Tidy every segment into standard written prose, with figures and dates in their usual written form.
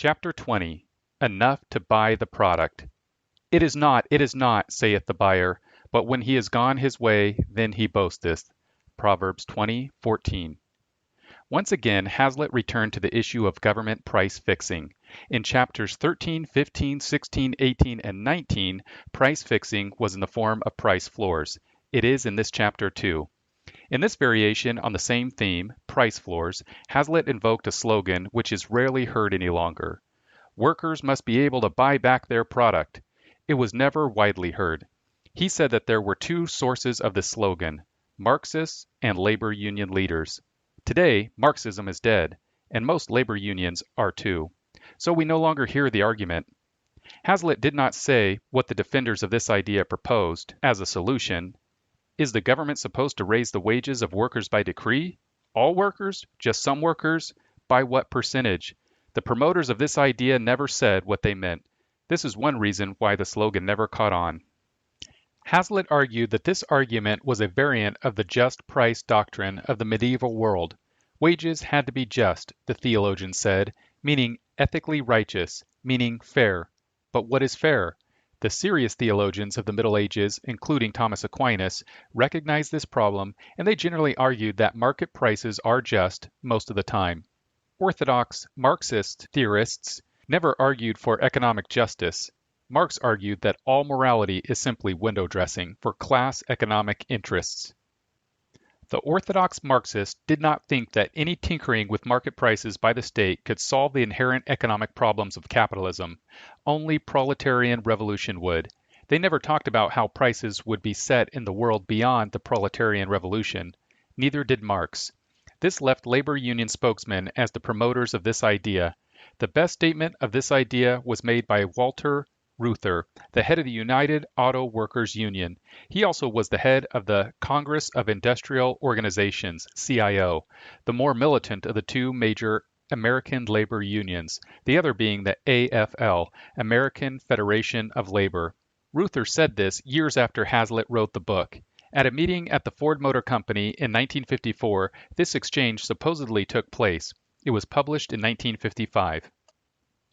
Chapter 20. Enough to buy the product. It is not, saith the buyer, but when he is gone his way, then he boasteth. Proverbs 20:14. Once again, Hazlitt returned to the issue of government price fixing. In chapters 13, 15, 16, 18, and 19, price fixing was in the form of price floors. It is in this chapter too. In this variation on the same theme, price floors, Hazlitt invoked a slogan which is rarely heard any longer. Workers must be able to buy back their product. It was never widely heard. He said that there were two sources of this slogan, Marxists and labor union leaders. Today, Marxism is dead, and most labor unions are too. So we no longer hear the argument. Hazlitt did not say what the defenders of this idea proposed as a solution. Is the government supposed to raise the wages of workers by decree? All workers? Just some workers? By what percentage? The promoters of this idea never said what they meant. This is one reason why the slogan never caught on. Hazlitt argued that this argument was a variant of the just price doctrine of the medieval world. Wages had to be just, the theologian said, meaning ethically righteous, meaning fair. But what is fair? The serious theologians of the Middle Ages, including Thomas Aquinas, recognized this problem, and they generally argued that market prices are just most of the time. Orthodox Marxist theorists never argued for economic justice. Marx argued that all morality is simply window dressing for class economic interests. The orthodox Marxist did not think that any tinkering with market prices by the state could solve the inherent economic problems of capitalism. Only proletarian revolution would. They never talked about how prices would be set in the world beyond the proletarian revolution. Neither did Marx. This left labor union spokesmen as the promoters of this idea. The best statement of this idea was made by Walter Reuther, the head of the United Auto Workers Union. He also was the head of the Congress of Industrial Organizations, CIO, the more militant of the two major American labor unions, the other being the AFL, American Federation of Labor. Reuther said this years after Hazlitt wrote the book. At a meeting at the Ford Motor Company in 1954, this exchange supposedly took place. It was published in 1955.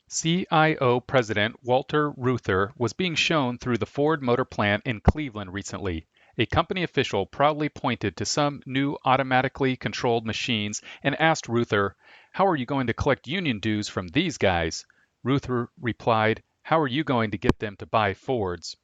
CIO President Walter Reuther was being shown through the Ford Motor plant in Cleveland recently. A company official proudly pointed to some new automatically controlled machines and asked Reuther, "How are you going to collect union dues from these guys?" Reuther replied, "How are you going to get them to buy Fords?"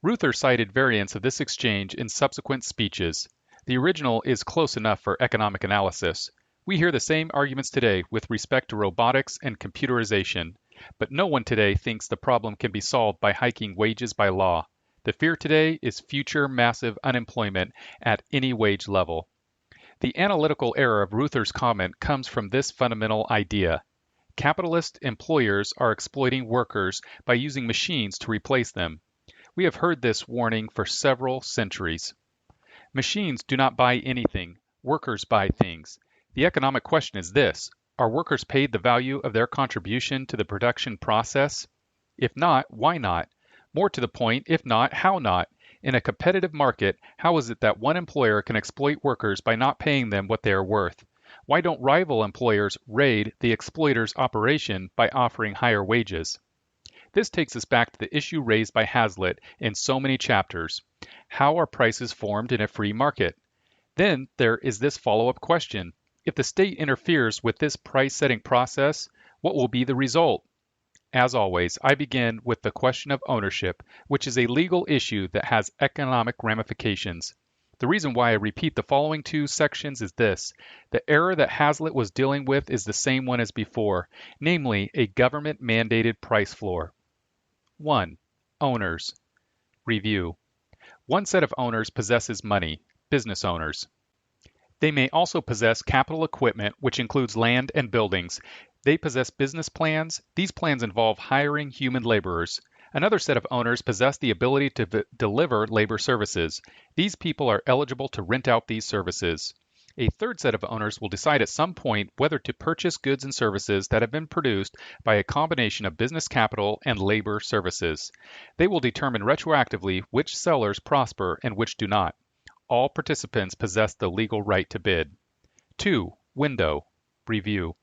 Reuther cited variants of this exchange in subsequent speeches. The original is close enough for economic analysis. We hear the same arguments today with respect to robotics and computerization, but no one today thinks the problem can be solved by hiking wages by law. The fear today is future massive unemployment at any wage level. The analytical error of Reuther's comment comes from this fundamental idea. Capitalist employers are exploiting workers by using machines to replace them. We have heard this warning for several centuries. Machines do not buy anything. Workers buy things. The economic question is this: are workers paid the value of their contribution to the production process? If not, why not? More to the point, if not, how not? In a competitive market, how is it that one employer can exploit workers by not paying them what they are worth? Why don't rival employers raid the exploiter's operation by offering higher wages? This takes us back to the issue raised by Hazlitt in so many chapters. How are prices formed in a free market? Then there is this follow-up question. If the state interferes with this price-setting process, what will be the result? As always, I begin with the question of ownership, which is a legal issue that has economic ramifications. The reason why I repeat the following two sections is this. The error that Hazlitt was dealing with is the same one as before, namely a government-mandated price floor. 1. Owners. Review. One set of owners possesses money, business owners. They may also possess capital equipment, which includes land and buildings. They possess business plans. These plans involve hiring human laborers. Another set of owners possess the ability to deliver labor services. These people are eligible to rent out these services. A third set of owners will decide at some point whether to purchase goods and services that have been produced by a combination of business capital and labor services. They will determine retroactively which sellers prosper and which do not. All participants possess the legal right to bid. 2. Window. Review.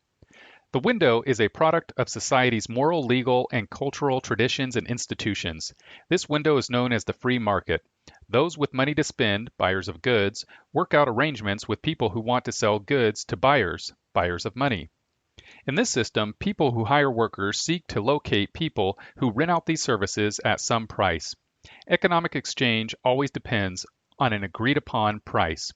The window is a product of society's moral, legal, and cultural traditions and institutions. This window is known as the free market. Those with money to spend, buyers of goods, work out arrangements with people who want to sell goods to buyers, buyers of money. In this system, people who hire workers seek to locate people who rent out these services at some price. Economic exchange always depends on an agreed upon price.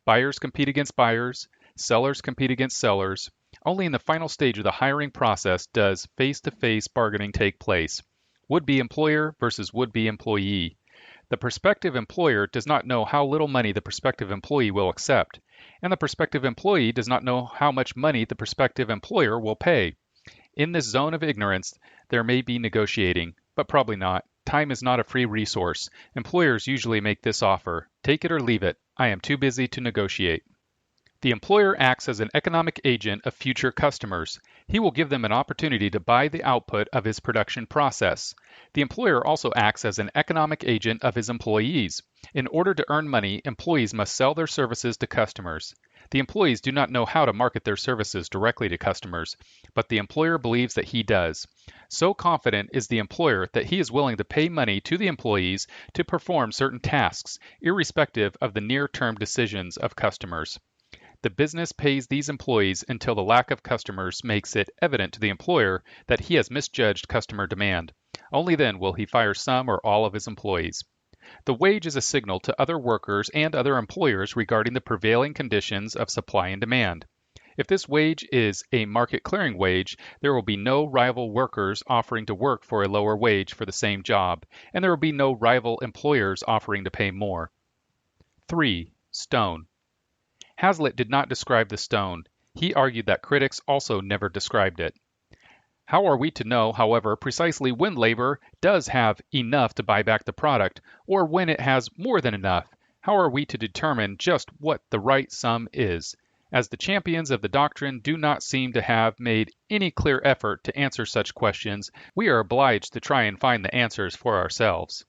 Buyers compete against buyers, sellers compete against sellers. Only in the final stage of the hiring process does face-to-face bargaining take place. Would-be employer versus would-be employee. The prospective employer does not know how little money the prospective employee will accept, and the prospective employee does not know how much money the prospective employer will pay. In this zone of ignorance, there may be negotiating, but probably not. Time is not a free resource. Employers usually make this offer: take it or leave it. I am too busy to negotiate. The employer acts as an economic agent of future customers. He will give them an opportunity to buy the output of his production process. The employer also acts as an economic agent of his employees. In order to earn money, employees must sell their services to customers. The employees do not know how to market their services directly to customers, but the employer believes that he does. So confident is the employer that he is willing to pay money to the employees to perform certain tasks, irrespective of the near-term decisions of customers. The business pays these employees until the lack of customers makes it evident to the employer that he has misjudged customer demand. Only then will he fire some or all of his employees. The wage is a signal to other workers and other employers regarding the prevailing conditions of supply and demand. If this wage is a market clearing wage, there will be no rival workers offering to work for a lower wage for the same job, and there will be no rival employers offering to pay more. 3. Stone. Hazlitt did not describe the stone. He argued that critics also never described it. How are we to know, however, precisely when labor does have enough to buy back the product, or when it has more than enough? How are we to determine just what the right sum is? As the champions of the doctrine do not seem to have made any clear effort to answer such questions, we are obliged to try and find the answers for ourselves.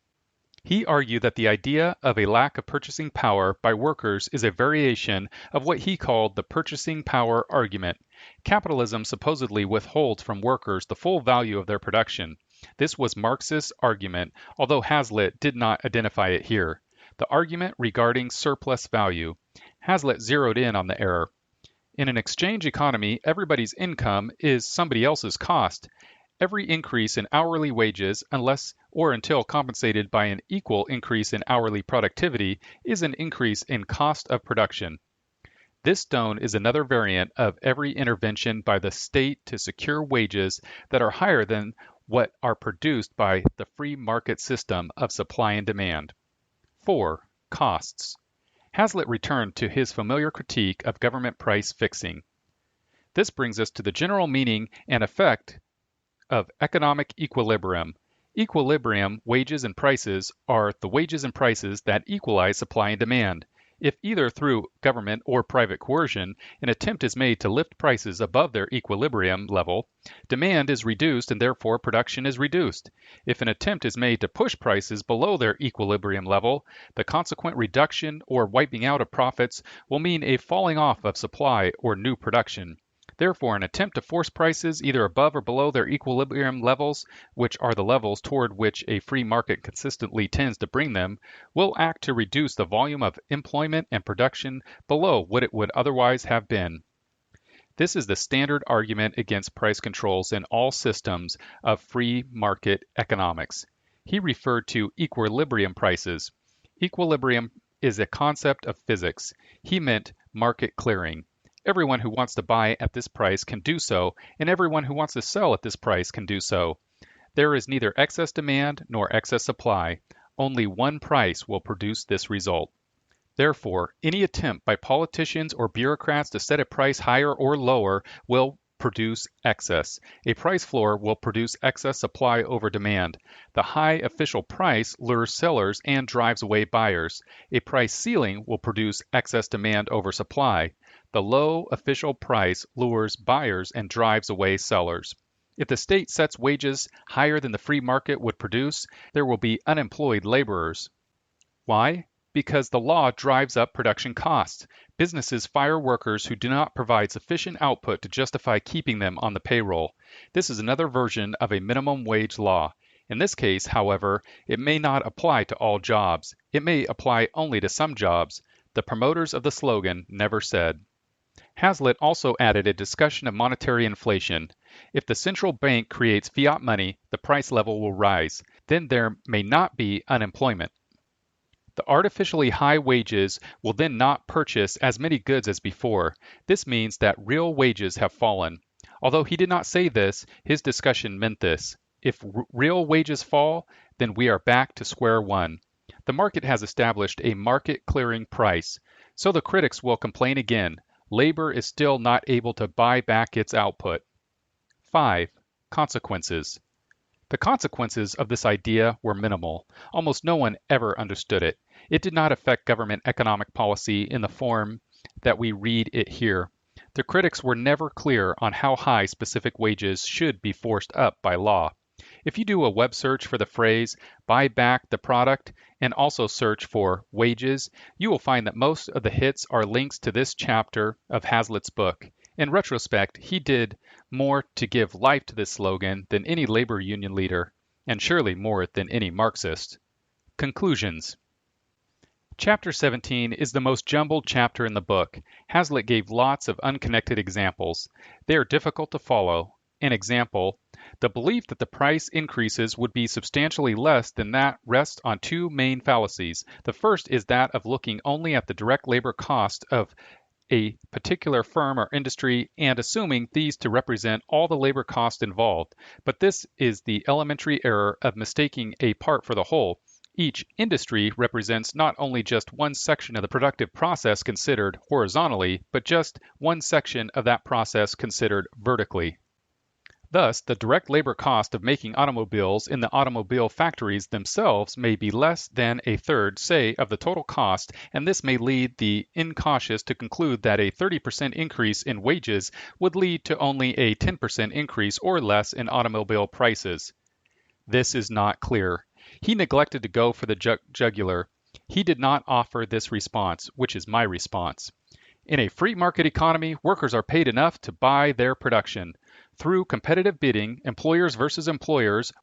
He argued that the idea of a lack of purchasing power by workers is a variation of what he called the purchasing power argument. Capitalism supposedly withholds from workers the full value of their production. This was Marx's argument, although Hazlitt did not identify it here. The argument regarding surplus value. Hazlitt zeroed in on the error. In an exchange economy, everybody's income is somebody else's cost. Every increase in hourly wages, unless or until compensated by an equal increase in hourly productivity, is an increase in cost of production. This stone is another variant of every intervention by the state to secure wages that are higher than what are produced by the free market system of supply and demand. 4. Costs. Hazlitt returned to his familiar critique of government price fixing. This brings us to the general meaning and effect of economic equilibrium. Equilibrium wages and prices are the wages and prices that equalize supply and demand. If either through government or private coercion, an attempt is made to lift prices above their equilibrium level, demand is reduced and therefore production is reduced. If an attempt is made to push prices below their equilibrium level, the consequent reduction or wiping out of profits will mean a falling off of supply or new production. Therefore, an attempt to force prices either above or below their equilibrium levels, which are the levels toward which a free market consistently tends to bring them, will act to reduce the volume of employment and production below what it would otherwise have been. This is the standard argument against price controls in all systems of free market economics. He referred to equilibrium prices. Equilibrium is a concept of physics. He meant market clearing. Everyone who wants to buy at this price can do so, and everyone who wants to sell at this price can do so. There is neither excess demand nor excess supply. Only one price will produce this result. Therefore, any attempt by politicians or bureaucrats to set a price higher or lower will produce excess. A price floor will produce excess supply over demand. The high official price lures sellers and drives away buyers. A price ceiling will produce excess demand over supply. The low official price lures buyers and drives away sellers. If the state sets wages higher than the free market would produce, there will be unemployed laborers. Why? because the law drives up production costs. Businesses fire workers who do not provide sufficient output to justify keeping them on the payroll. This is another version of a minimum wage law. In this case, however, it may not apply to all jobs. It may apply only to some jobs. The promoters of the slogan never said. Hazlitt also added a discussion of monetary inflation. If the central bank creates fiat money, the price level will rise. Then there may not be unemployment. The artificially high wages will then not purchase as many goods as before. This means that real wages have fallen. Although he did not say this, his discussion meant this. If real wages fall, then we are back to square one. The market has established a market clearing price. So the critics will complain again. Labor is still not able to buy back its output. 5. Consequences. The consequences of this idea were minimal. Almost no one ever understood it. It did not affect government economic policy in the form that we read it here. The critics were never clear on how high specific wages should be forced up by law. If you do a web search for the phrase, buy back the product, and also search for wages, you will find that most of the hits are links to this chapter of Hazlitt's book. In retrospect, he did more to give life to this slogan than any labor union leader, and surely more than any Marxist. Conclusions. Chapter 17 is the most jumbled chapter in the book. Hazlitt gave lots of unconnected examples. They are difficult to follow. An example, the belief that the price increases would be substantially less than that rests on two main fallacies. The first is that of looking only at the direct labor cost of a particular firm or industry and assuming these to represent all the labor cost involved. But this is the elementary error of mistaking a part for the whole. Each industry represents not only just one section of the productive process considered horizontally, but just one section of that process considered vertically. Thus, the direct labor cost of making automobiles in the automobile factories themselves may be less than a third, say, of the total cost, and this may lead the incautious to conclude that a 30% increase in wages would lead to only a 10% increase or less in automobile prices. This is not clear. He neglected to go for the jugular. He did not offer this response, which is my response. In a free market economy, workers are paid enough to buy their production. Through competitive bidding, employers versus employers,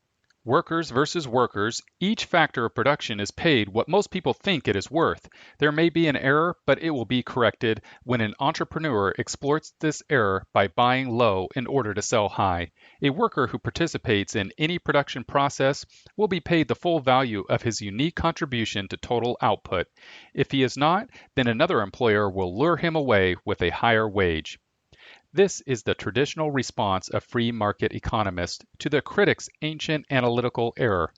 workers versus workers, each factor of production is paid what most people think it is worth. There may be an error, but it will be corrected when an entrepreneur exploits this error by buying low in order to sell high. A worker who participates in any production process will be paid the full value of his unique contribution to total output. If he is not, then another employer will lure him away with a higher wage. This is the traditional response of free market economists to the critics' ancient analytical error.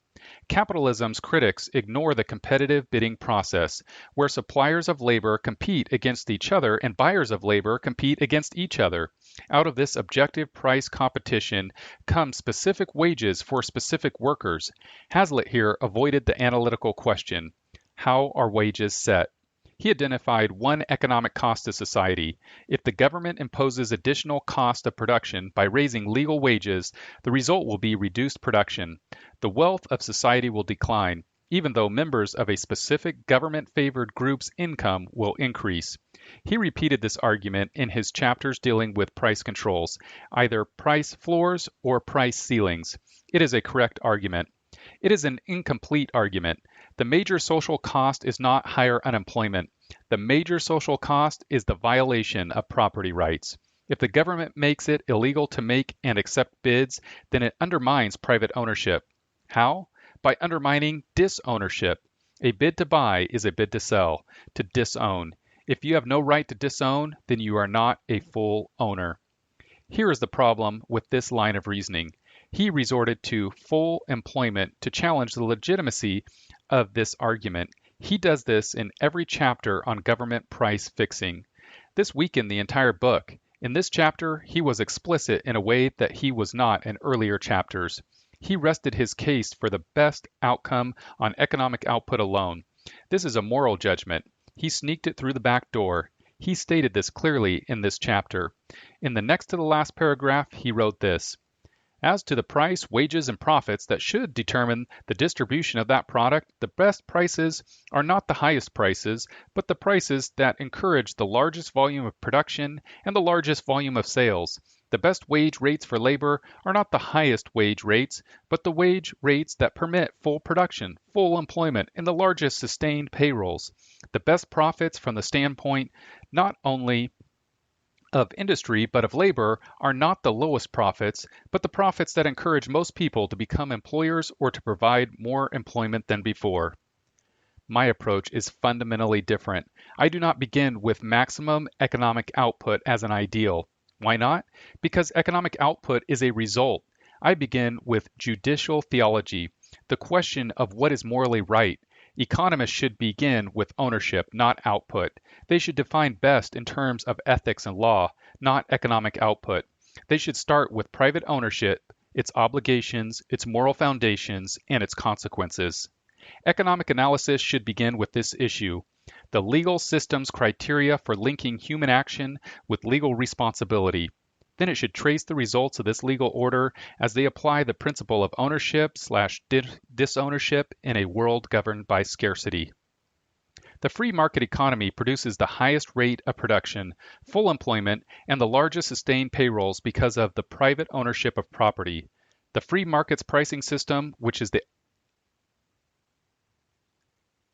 Capitalism's critics ignore the competitive bidding process, where suppliers of labor compete against each other and buyers of labor compete against each other. Out of this objective price competition come specific wages for specific workers. Hazlitt here avoided the analytical question, how are wages set? He identified one economic cost to society. If the government imposes additional cost of production by raising legal wages, the result will be reduced production. The wealth of society will decline, even though members of a specific government-favored group's income will increase. He repeated this argument in his chapters dealing with price controls, either price floors or price ceilings. It is a correct argument. It is an incomplete argument. The major social cost is not higher unemployment. The major social cost is the violation of property rights. If the government makes it illegal to make and accept bids, then it undermines private ownership. How? By undermining disownership. A bid to buy is a bid to sell, to disown. If you have no right to disown, then you are not a full owner. Here is the problem with this line of reasoning. He resorted to full employment to challenge the legitimacy of this argument. He does this in every chapter on government price fixing. This weakened the entire book. In this chapter, he was explicit in a way that he was not in earlier chapters. He rested his case for the best outcome on economic output alone. This is a moral judgment. He sneaked it through the back door. He stated this clearly in this chapter. In the next to the last paragraph, he wrote this. As to the price, wages, and profits that should determine the distribution of that product, the best prices are not the highest prices, but the prices that encourage the largest volume of production and the largest volume of sales. The best wage rates for labor are not the highest wage rates, but the wage rates that permit full production, full employment, and the largest sustained payrolls. The best profits from the standpoint not only of industry but of labor are not the lowest profits, but the profits that encourage most people to become employers or to provide more employment than before. My approach is fundamentally different. I do not begin with maximum economic output as an ideal. Why not? Because economic output is a result. I begin with judicial theology, the question of what is morally right. Economists should begin with ownership, not output. They should define best in terms of ethics and law, not economic output. They should start with private ownership, its obligations, its moral foundations, and its consequences. Economic analysis should begin with this issue: the legal system's criteria for linking human action with legal responsibility. Then it should trace the results of this legal order as they apply the principle of ownership/disownership in a world governed by scarcity. The free market economy produces the highest rate of production, full employment, and the largest sustained payrolls because of the private ownership of property. The free market's pricing system, which is the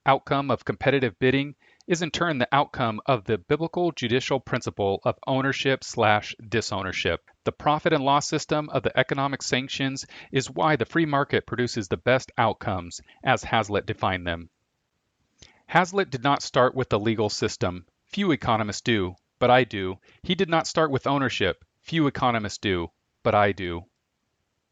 outcome of competitive bidding, is in turn the outcome of the biblical judicial principle of ownership/disownership. The profit and loss system of the economic sanctions is why the free market produces the best outcomes, as Hazlitt defined them. Hazlitt did not start with the legal system. Few economists do, but I do. He did not start with ownership. Few economists do, but I do.